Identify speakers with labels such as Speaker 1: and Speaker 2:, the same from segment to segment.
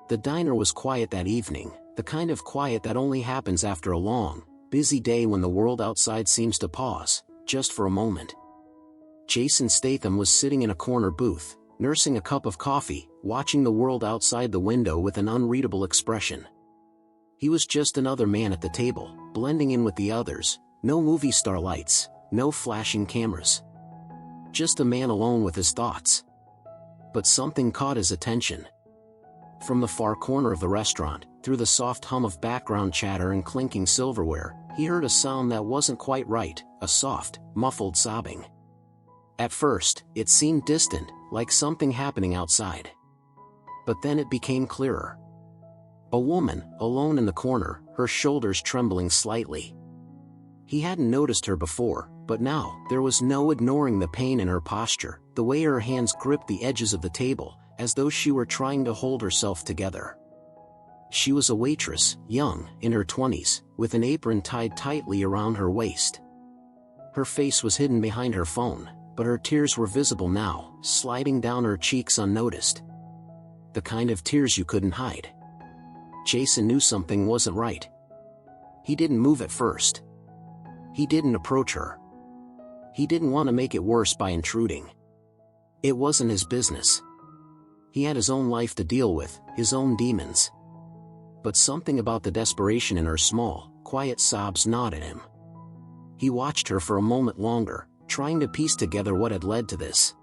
Speaker 1: The diner was quiet that evening, the kind of quiet that only happens after a long, busy day when the world outside seems to pause, just for a moment. Jason Statham was sitting in a corner booth, nursing a cup of coffee, watching the world outside the window with an unreadable expression. He was just another man at the table, blending in with the others, no movie star lights, no flashing cameras. Just a man alone with his thoughts. But something caught his attention. From the far corner of the restaurant, through the soft hum of background chatter and clinking silverware, he heard a sound that wasn't quite right, a soft, muffled sobbing. At first, it seemed distant, like something happening outside. But then it became clearer. A woman, alone in the corner, her shoulders trembling slightly. He hadn't noticed her before, but now, there was no ignoring the pain in her posture, the way her hands gripped the edges of the table, as though she were trying to hold herself together. She was a waitress, young, in her 20s, with an apron tied tightly around her waist. Her face was hidden behind her phone, but her tears were visible now, sliding down her cheeks unnoticed. The kind of tears you couldn't hide. Jason knew something wasn't right. He didn't move at first. He didn't approach her. He didn't want to make it worse by intruding. It wasn't his business. He had his own life to deal with, his own demons. But something about the desperation in her small, quiet sobs gnawed at him. He watched her for a moment longer, trying to piece together what had led to this.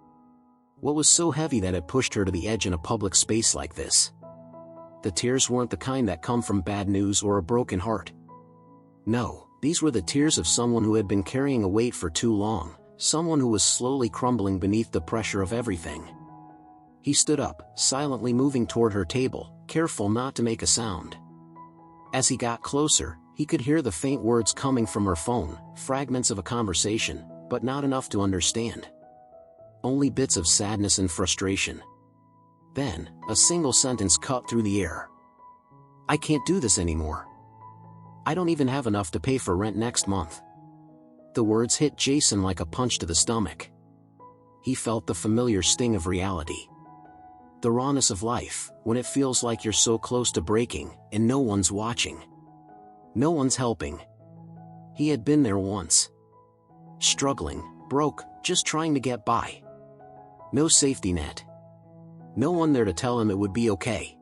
Speaker 1: What was so heavy that it pushed her to the edge in a public space like this? The tears weren't the kind that come from bad news or a broken heart. No, these were the tears of someone who had been carrying a weight for too long, someone who was slowly crumbling beneath the pressure of everything. He stood up, silently moving toward her table, careful not to make a sound. As he got closer, he could hear the faint words coming from her phone, fragments of a conversation, but not enough to understand. Only bits of sadness and frustration. Then, a single sentence cut through the air. "I can't do this anymore. I don't even have enough to pay for rent next month." The words hit Jason like a punch to the stomach. He felt the familiar sting of reality. The rawness of life, when it feels like you're so close to breaking, and no one's watching. No one's helping. He had been there once. Struggling, broke, just trying to get by. No safety net. No one there to tell him it would be okay.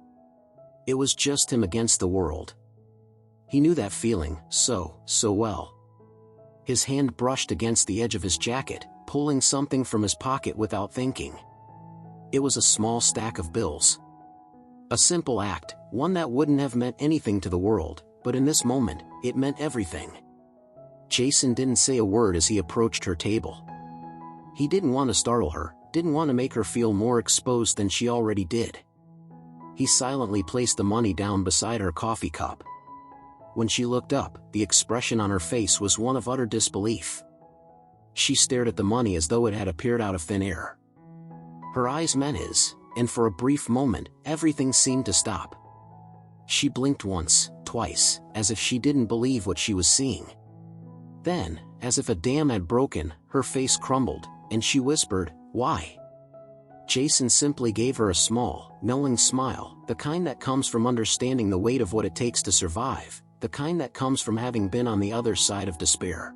Speaker 1: It was just him against the world. He knew that feeling, so well. His hand brushed against the edge of his jacket, pulling something from his pocket without thinking. It was a small stack of bills. A simple act, one that wouldn't have meant anything to the world, but in this moment, it meant everything. Jason didn't say a word as he approached her table. He didn't want to startle her, didn't want to make her feel more exposed than she already did. He silently placed the money down beside her coffee cup. When she looked up, the expression on her face was one of utter disbelief. She stared at the money as though it had appeared out of thin air. Her eyes met his, and for a brief moment, everything seemed to stop. She blinked once, twice, as if she didn't believe what she was seeing. Then, as if a dam had broken, her face crumbled, and she whispered, "Why?" Jason simply gave her a small, knowing smile, the kind that comes from understanding the weight of what it takes to survive, the kind that comes from having been on the other side of despair.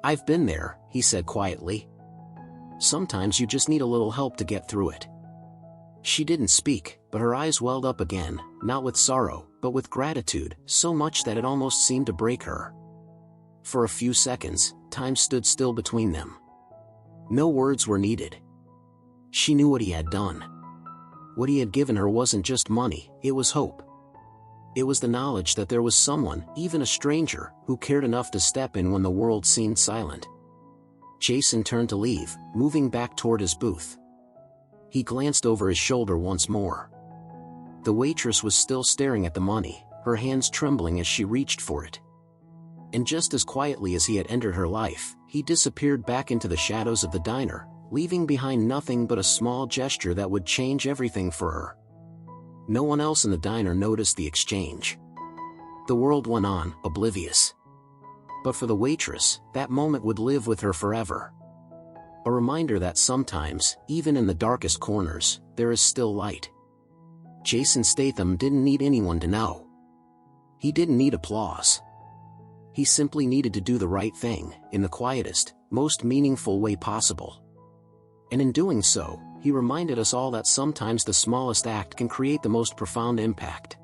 Speaker 1: "I've been there," he said quietly. "Sometimes you just need a little help to get through it." She didn't speak, but her eyes welled up again, not with sorrow, but with gratitude, so much that it almost seemed to break her. For a few seconds, time stood still between them. No words were needed. She knew what he had done. What he had given her wasn't just money, it was hope. It was the knowledge that there was someone, even a stranger, who cared enough to step in when the world seemed silent. Jason turned to leave, moving back toward his booth. He glanced over his shoulder once more. The waitress was still staring at the money, her hands trembling as she reached for it. And just as quietly as he had entered her life, he disappeared back into the shadows of the diner, leaving behind nothing but a small gesture that would change everything for her. No one else in the diner noticed the exchange. The world went on, oblivious. But for the waitress, that moment would live with her forever. A reminder that sometimes, even in the darkest corners, there is still light. Jason Statham didn't need anyone to know. He didn't need applause. He simply needed to do the right thing, in the quietest, most meaningful way possible. And in doing so, he reminded us all that sometimes the smallest act can create the most profound impact.